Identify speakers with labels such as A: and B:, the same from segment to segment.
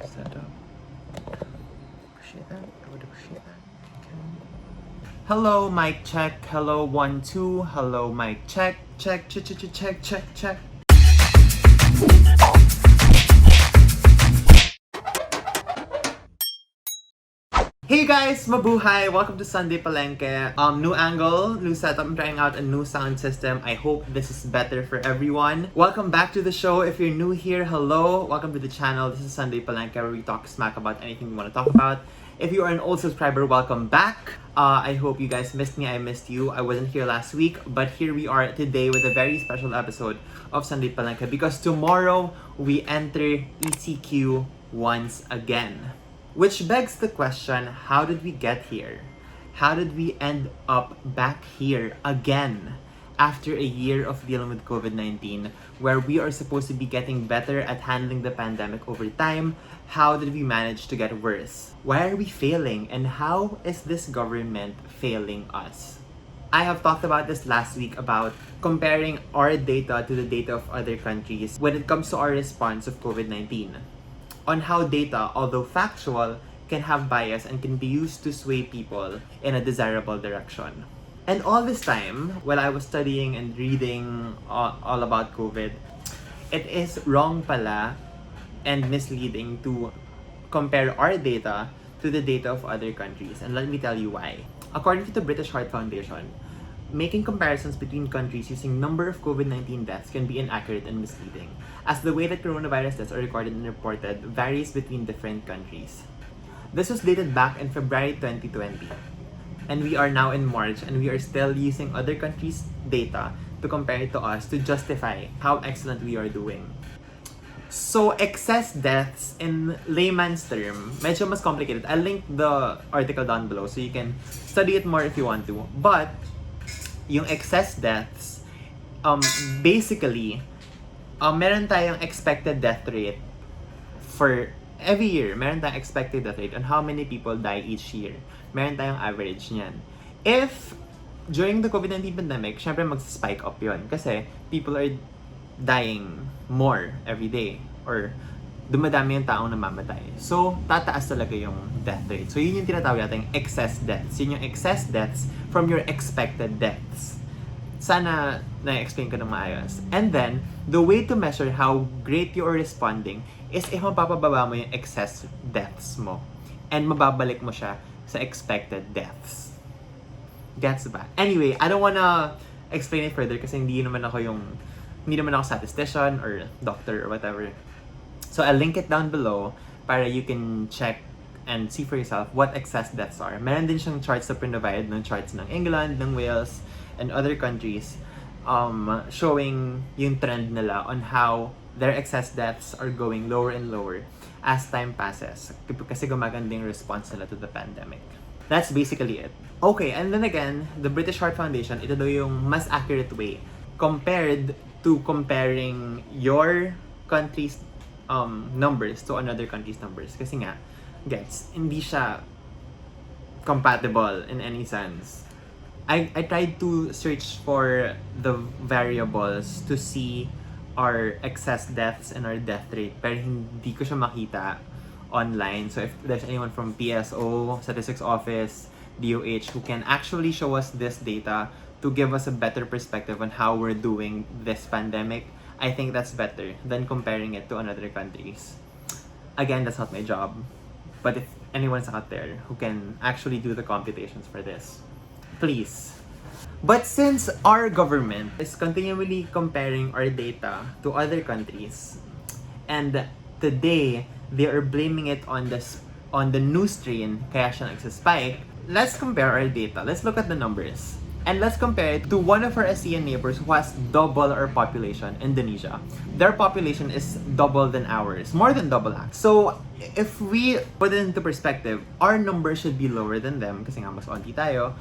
A: Set up. Appreciate that. I would appreciate that. Okay. Hello, mic check. Hello, 1, 2. Hello, mic check. Check, check, check, check, check, check. Hey guys! Mabuhay! Welcome to Sunday Palengke. New angle, new setup. I'm trying out a new sound system. I hope this is better for everyone. Welcome back to the show. If you're new here, hello. Welcome to the channel. This is Sunday Palengke, where we talk smack about anything we want to talk about. If you are an old subscriber, welcome back. I hope you guys missed me. I missed you. I wasn't here last week, but here we are today with a very special episode of Sunday Palengke because tomorrow we enter ECQ once again. Which begs the question, how did we get here? How did we end up back here again after a year of dealing with COVID-19, where we are supposed to be getting better at handling the pandemic over time? How did we manage to get worse? Why are we failing? And how is this government failing us? I have talked about this last week about comparing our data to the data of other countries when it comes to our response of COVID-19. On how data, although factual, can have bias and can be used to sway people in a desirable direction. And all this time, while I was studying and reading all about COVID, it is wrong pala and misleading to compare our data to the data of other countries. And let me tell you why. According to the British Heart Foundation, making comparisons between countries using number of COVID-19 deaths can be inaccurate and misleading, as the way that coronavirus deaths are recorded and reported varies between different countries. This was dated back in February 2020, and we are now in March, and we are still using other countries' data to compare it to us to justify how excellent we are doing. So, excess deaths in layman's term, medyo mas complicated. I'll link the article down below so you can study it more if you want to. But yung excess deaths, basically, meron tayong expected death rate for every year. Meron tayong expected death rate on how many people die each year. Meron tayong average niyan. If during the COVID-19 pandemic, syempre mag-spike up yon kasi people are dying more every day or dumadami yung taong namamatay. So, tataas talaga yung death rate. So, yun yung tinatawag natin excess deaths. Yun yung excess deaths from your expected deaths. Sana na-explain ko ng maayos. And then, the way to measure how great you are responding is if mapapababa mo yung excess deaths mo and mababalik mo siya sa expected deaths. Gets ba? Anyway, I don't wanna explain it further kasi hindi naman ako statistician or doctor or whatever. So I'll link it down below para you can check and see for yourself what excess deaths are. Meron din siyang charts na provide ng charts ng England, ng Wales, and other countries showing yung trend nila on how their excess deaths are going lower and lower as time passes kasi gumaganda yung response nila to the pandemic. That's basically it. Okay, and then again, the British Heart Foundation, ito daw yung mas accurate way compared to comparing your country's numbers to another country's numbers. Kasi nga, hindi siya compatible in any sense. I tried to search for the variables to see our excess deaths and our death rate, pero hindi ko siya makita online. So if there's anyone from PSO, Statistics Office, DOH, who can actually show us this data to give us a better perspective on how we're doing this pandemic, I think that's better than comparing it to another countries. Again, that's not my job. But if anyone's out there who can actually do the computations for this, please. But since our government is continually comparing our data to other countries, and today they are blaming it on the new strain, kaya siya nagsaspike, let's compare our data. Let's look at the numbers. And let's compare it to one of our ASEAN neighbors who has double our population, Indonesia. Their population is double than ours, more than double actually. So, if we put it into perspective, our number should be lower than them kasi nga mas onti tayo.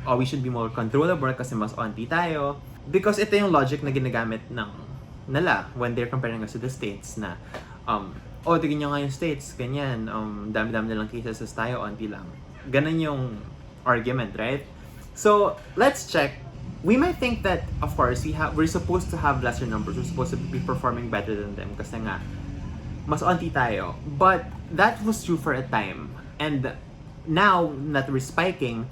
A: Or we should be more controllable kasi mas onti tayo. Because ito yung logic na ginagamit nila when they're comparing us to the States na tignan nyo nga yung States, ganyan, dami-dami na lang cases tayo, onti lang. Ganun yung argument, right? So, let's check. We might think that, of course, we're supposed to have lesser numbers. We're supposed to be performing better than them kasi nga, Mas onti tayo. But that was true for a time. And now that we're spiking,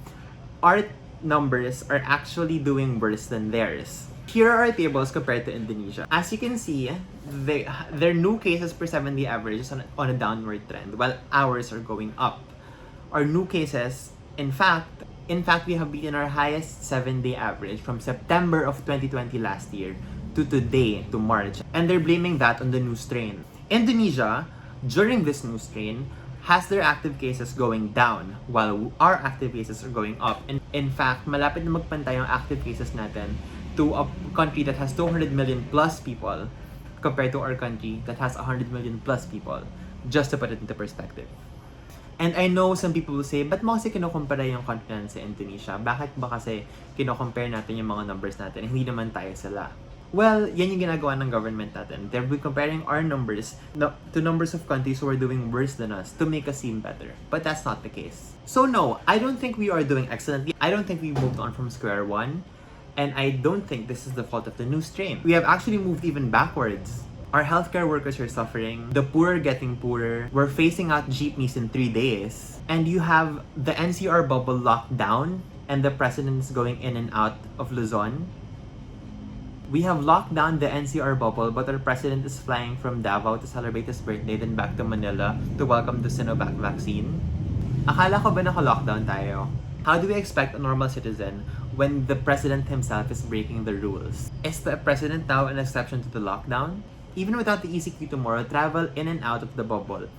A: our numbers are actually doing worse than theirs. Here are our tables compared to Indonesia. As you can see, their new cases per 7-day average is on a downward trend, while ours are going up. Our new cases, in fact, we have beaten our highest 7-day average from September of 2020 last year to today, to March. And they're blaming that on the new strain. Indonesia, during this new strain, has their active cases going down while our active cases are going up. And in fact, malapit na magpantay ang active cases natin to a country that has 200 million plus people compared to our country that has 100 million plus people, just to put it into perspective. And I know some people will say, ba't mo kasi kinukumpara yung continent sa Indonesia? Bakit ba kasi kinukompare natin yung mga numbers natin? Hindi naman tayo sila. Well, yan yung ginagawa ng government natin. They've been comparing our numbers to numbers of countries who are doing worse than us to make us seem better. But that's not the case. So no, I don't think we are doing excellently. I don't think we moved on from square one. And I don't think this is the fault of the new strain. We have actually moved even backwards. Our healthcare workers are suffering. The poor are getting poorer. We're phasing out jeepneys in 3 days. And you have the NCR bubble locked down and the president is going in and out of Luzon. We have locked down the NCR bubble, but our president is flying from Davao to celebrate his birthday, then back to Manila to welcome the Sinovac vaccine. Akala ko ba naka-lockdown tayo? How do we expect a normal citizen when the president himself is breaking the rules? Is the president now an exception to the lockdown? Even without the ECQ tomorrow, travel in and out of the bubble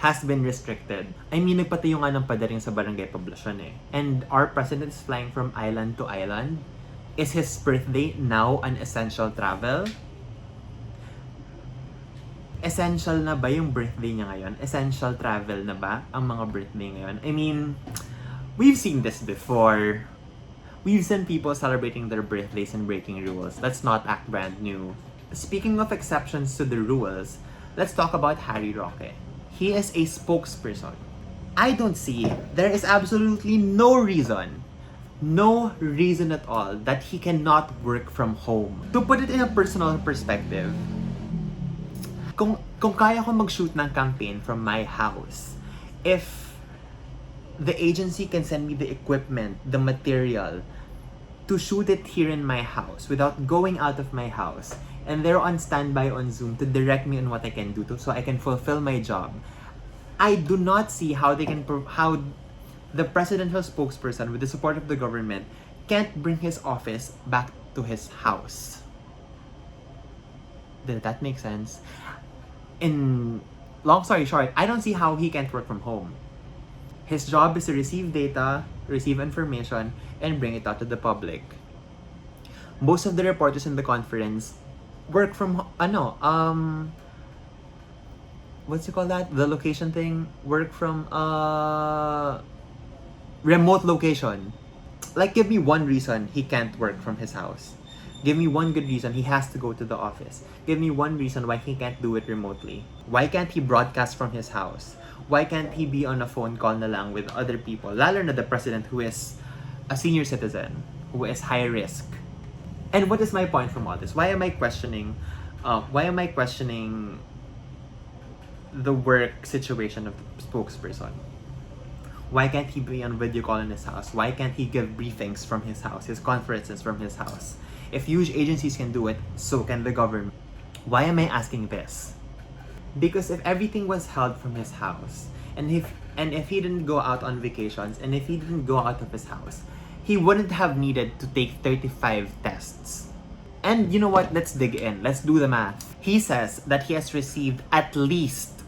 A: has been restricted. I mean, nagpatayo nga ng padaring sa barangay poblasyon eh. And our president is flying from island to island. Is his birthday now an essential travel? Essential na ba yung birthday niya ngayon? Essential travel na ba ang mga birthday ngayon? I mean, we've seen this before. We've seen people celebrating their birthdays and breaking rules. Let's not act brand new. Speaking of exceptions to the rules, let's talk about Harry Roque. He is a spokesperson. I don't see, there is absolutely no reason at all that he cannot work from home. To put it in a personal perspective, kung kaya ko mag-shoot ng campaign from my house, if the agency can send me the equipment, the material, to shoot it here in my house without going out of my house, and they're on standby on Zoom to direct me on what I can do so I can fulfill my job, I do not see how how the presidential spokesperson with the support of the government can't bring his office back to his house. Did that make sense? In long story short, I don't see how he can't work from home. His job is to receive data, receive information, and bring it out to the public. Most of the reporters in the conference work from what's you call that? The location thing? Work from remote location. Like, give me one reason he can't work from his house. Give me one good reason he has to go to the office. Give me one reason why he can't do it remotely. Why can't he broadcast from his house? Why can't he be on a phone call na lang with other people? Lalo na the president who is a senior citizen, who is high risk. And what is my point from all this? Why am I questioning the work situation of the spokesperson? Why can't he be on video call in his house? Why can't he give briefings from his house, his conferences from his house? If huge agencies can do it, so can the government. Why am I asking this? Because if everything was held from his house, and if he didn't go out on vacations, and if he didn't go out of his house, he wouldn't have needed to take 35 tests. And you know what? Let's dig in. Let's do the math. He says that he has received at least,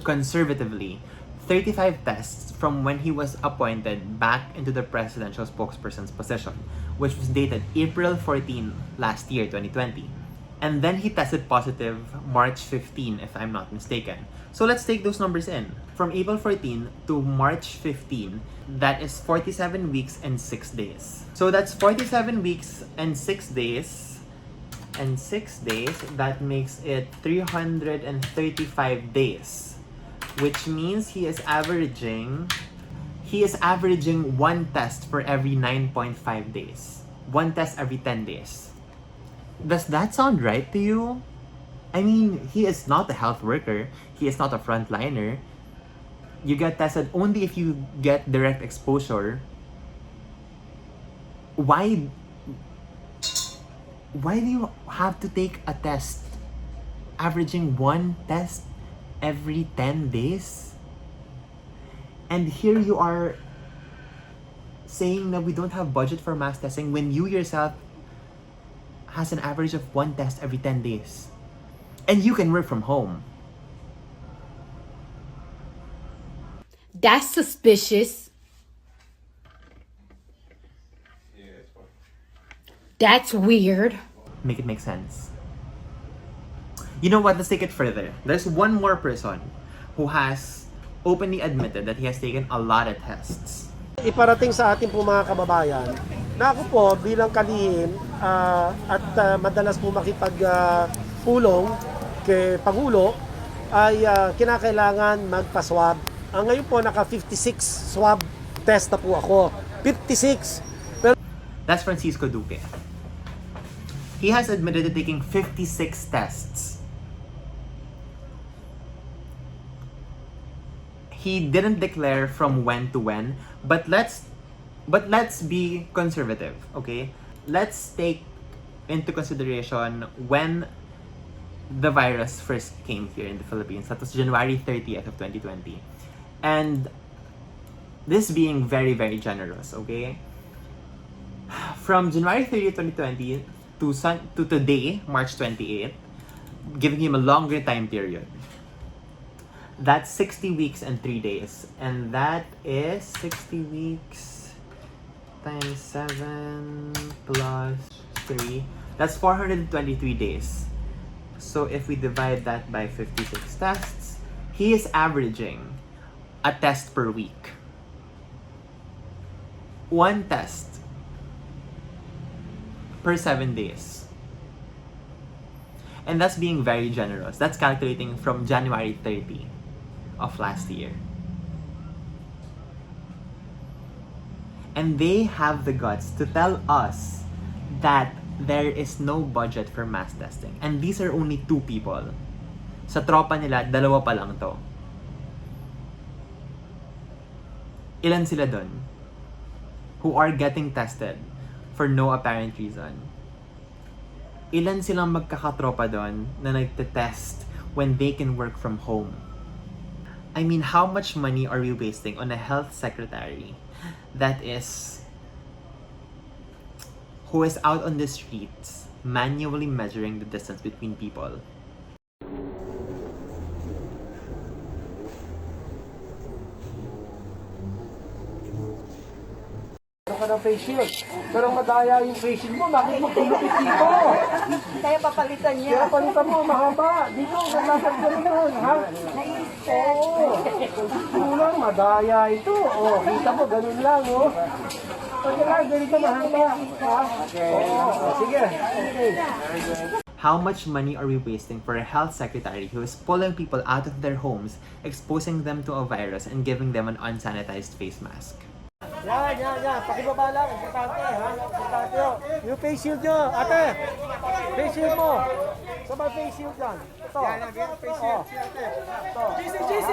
A: conservatively, 35 tests from when he was appointed back into the presidential spokesperson's position, which was dated April 14 last year, 2020. And then he tested positive March 15, if I'm not mistaken. So let's take those numbers in. From April 14 to March 15, that is 47 weeks and 6 days. So that's 47 weeks and 6 days. And 6 days, that makes it 335 days. Which means he is averaging one test for every 9.5 days. One test every 10 days. Does that sound right to you? I mean, he is not a health worker. He is not a frontliner. You get tested only if you get direct exposure. Why do you have to take a test averaging one test every 10 days? And here you are saying that we don't have budget for mass testing when you yourself has an average of one test every 10 days. And you can work from home.
B: That's suspicious. That's weird.
A: Make it make sense. You know what? Let's take it further. There's one more person who has openly admitted that he has taken a lot of tests.
C: Iparating sa ating po mga kababayan na ako po bilang kalihim at madalas po makipagpulong kay Pangulo ay kinakailangan magpa-swab. Ngayon po naka 56 swab test na po ako. 56!
A: That's Francisco Duque. He has admitted to taking 56 tests. He didn't declare from when to when, but let's be conservative, okay? Let's take into consideration when the virus first came here in the Philippines. That was January 30th of 2020. And this being very, very generous, okay? From January 30th, 2020 to today, March 28th, giving him a longer time period. That's 60 weeks and 3 days. And that is 60 weeks times 7 plus 3. That's 423 days. So if we divide that by 56 tests, he is averaging a test per week. One test per 7 days. And that's being very generous. That's calculating from January 30 of last year. And they have the guts to tell us that there is no budget for mass testing. And these are only 2 people. Sa tropa nila, 2 pa lang to. Ilan sila dun who are getting tested for no apparent reason? Ilan silang magkakatropa dun na nagte-test when they can work from home? I mean, how much money are we wasting on a health secretary who is out on the streets manually measuring the distance between people?
C: Ka ng face shield. Pero madaya yung face shield mo, bakit mo pinupit dito?
D: Kaya papalitan niya.
C: Kaya palitan mo, mahaba. Dito, naglasag ka rin, ha? Oo. Kulang, madaya ito. Oh, kita mo, ganun lang, oh. Pwede lang, ganito mahaba. Ha? Oo, sige. Okay.
A: How much money are we wasting for a health secretary who is pulling people out of their homes, exposing them to a virus, and giving them an unsanitized face mask?
C: Yan. Pakibaba lang. Importante, ha? Importante yun. Yung face shield nyo, ate. Face shield mo. Sabay face shield yan. Ito. Yan, face shield. Ito.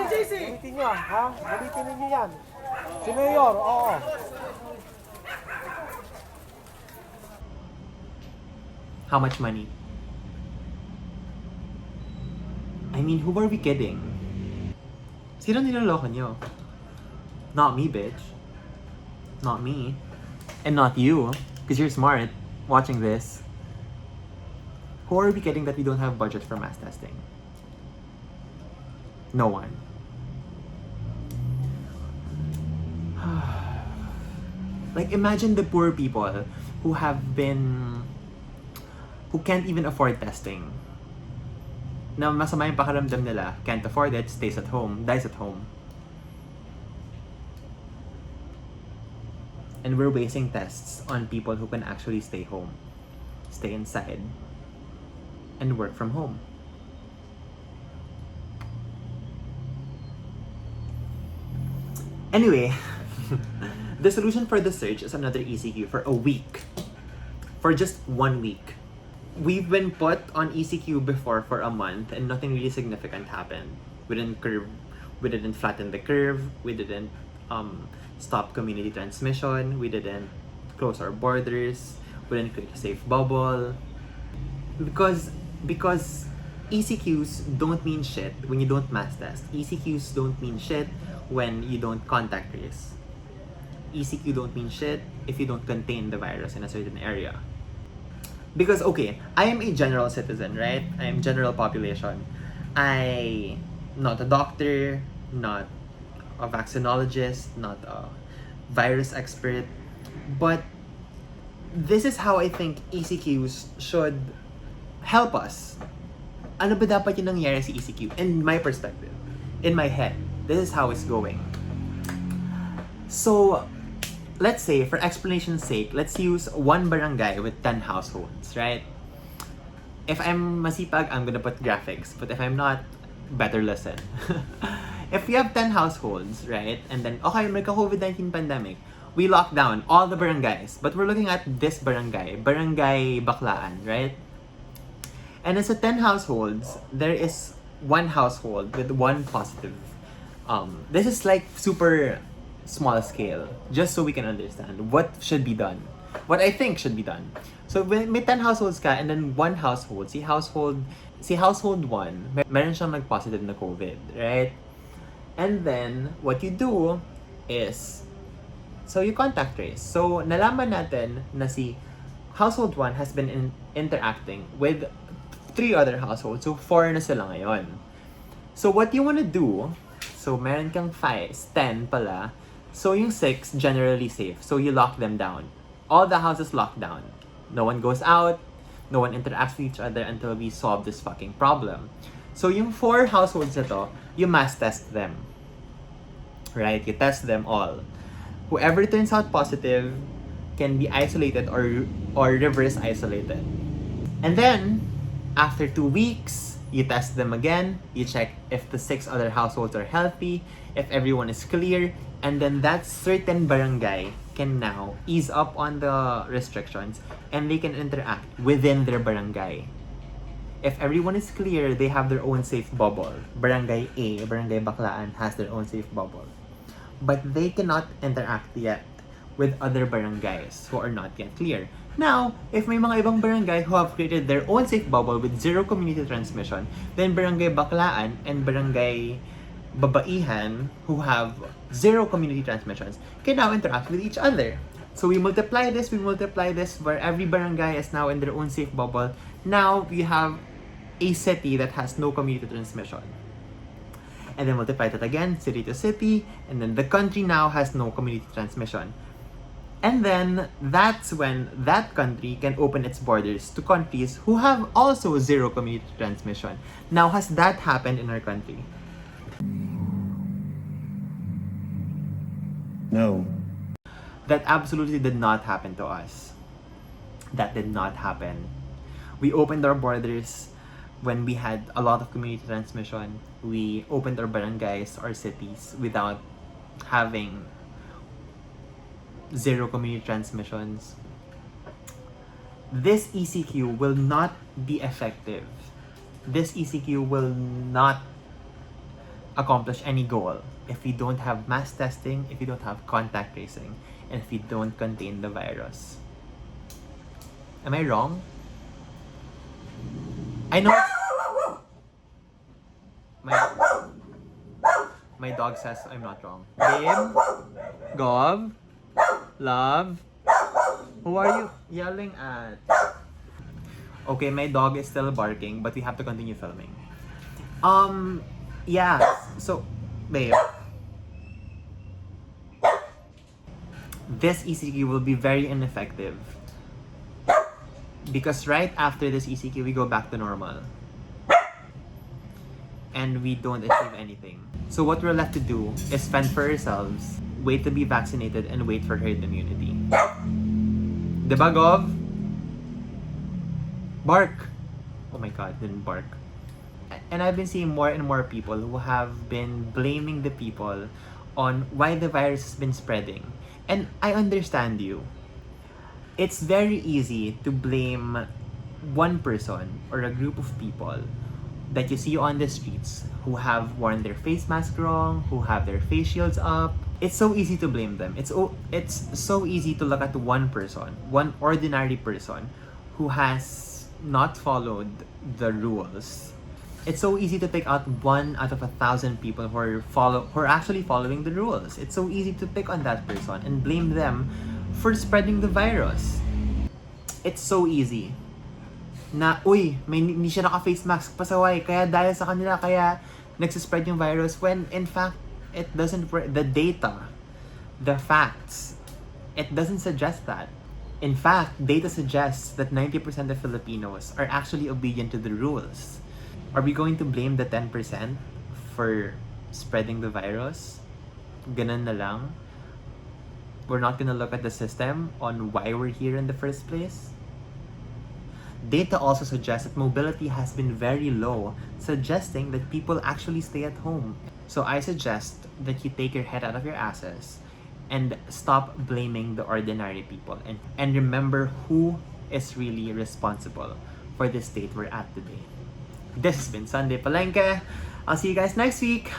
C: JC. Gamitin nyo, ha? Gamitin ninyo yan. Si Mayor, oo.
A: How much money? I mean, who are we kidding? Sino niloloko nyo? Not me, bitch. Not me. And not you, because you're smart watching this. Who are we kidding that we don't have budget for mass testing? No one. Like, imagine the poor people who can't even afford testing. Na masama yung pakiramdam nila, can't afford it, dies at home. And we're wasting tests on people who can actually stay home, stay inside, and work from home. Anyway, the solution for the surge is another ECQ for a week. For just 1 week. we've been put on ECQ before for a month and nothing really significant happened. We didn't flatten the curve, we didn't stop community transmission, we didn't close our borders, we didn't create a safe bubble. Because ECQs don't mean shit when you don't mass test. ECQs don't mean shit when you don't contact trace. ECQ don't mean shit if you don't contain the virus in a certain area. Because, okay, I am a general citizen, right? I am general population. I'm not a doctor, not a vaccinologist, not a virus expert. But this is how I think ECQs should help us. Ano ba dapat yung nangyari sa ECQ? In my perspective, in my head, this is how it's going. So, let's say, for explanation's sake, let's use one barangay with 10 households, right? If I'm masipag, I'm gonna put graphics. But if I'm not, better listen. If we have 10 households, right? And then, okay, may COVID-19 pandemic. We lock down all the barangays. But we're looking at this barangay, Barangay Baclaan, right? And as a 10 households, there is one household with one positive. This is like super small scale, just so we can understand what should be done. What I think should be done. So when may 10 households ka, and then one household, si household 1, meron siyang nag-positive na COVID, right? And then, what you do is, so you contact trace. So, nalaman natin na si household 1 has been interacting with 3 other households. So, 4 na sila ngayon. So, what you wanna do, so meron kang 10 pala. So, yung 6, generally safe. So, you lock them down. All the houses locked down. No one goes out. No one interacts with each other until we solve this fucking problem. So, yung 4 households na to, you mass test them. Right? You test them all. Whoever turns out positive can be isolated or reverse isolated. And then, after 2 weeks, you test them again. You check if the 6 other households are healthy, if everyone is clear, and then that certain barangay can now ease up on the restrictions and they can interact within their barangay. If everyone is clear, they have their own safe bubble. Barangay A, Barangay Baclaan, has their own safe bubble. But they cannot interact yet with other barangays who are not yet clear. Now, if may mga ibang barangay who have created their own safe bubble with 0 community transmission, then Barangay Baclaan and Barangay Babaihan, who have 0 community transmissions, can now interact with each other. So we multiply this, where every barangay is now in their own safe bubble. Now we have a city that has no community transmission. And then multiply that again, city to city, and then the country now has no community transmission. And then that's when that country can open its borders to countries who have also 0 community transmission. Now, has that happened in our country?
E: No.
A: That absolutely did not happen to us. That did not happen. We opened our borders when we had a lot of community transmission. We opened our barangays, our cities, without having 0 community transmissions. This ECQ will not be effective. This ECQ will not accomplish any goal if we don't have mass testing, if we don't have contact tracing, and if we don't contain the virus. Am I wrong? I know. My dog says I'm not wrong. Babe? Gov? Love? Who are you yelling at? Okay, my dog is still barking, but we have to continue filming. Yeah. So, babe. This ECQ will be very ineffective. Because right after this ECQ, we go back to normal. And we don't achieve anything. So what we're left to do is fend for ourselves, wait to be vaccinated, and wait for herd immunity. Diba, Gov? Bark! Oh my god, didn't bark. And I've been seeing more and more people who have been blaming the people on why the virus has been spreading. And I understand you. It's very easy to blame one person or a group of people that you see on the streets who have worn their face mask wrong, who have their face shields up, it's so easy to blame them. It's so easy to look at one person, one ordinary person who has not followed the rules. It's so easy to pick out 1 out of 1,000 people who are actually following the rules. It's so easy to pick on that person and blame them for spreading the virus. It's so easy na, uy, hindi siya naka-face mask, pasaway, kaya dahil sa kanila, kaya nagsispread yung virus, when in fact, it doesn't work. The data, the facts, it doesn't suggest that. In fact, data suggests that 90% of Filipinos are actually obedient to the rules. Are we going to blame the 10% for spreading the virus? Ganun na lang? We're not gonna look at the system on why we're here in the first place? Data also suggests that mobility has been very low, suggesting that people actually stay at home. So I suggest that you take your head out of your asses and stop blaming the ordinary people and remember who is really responsible for the state we're at today. This has been Sunday Palengke. I'll see you guys next week.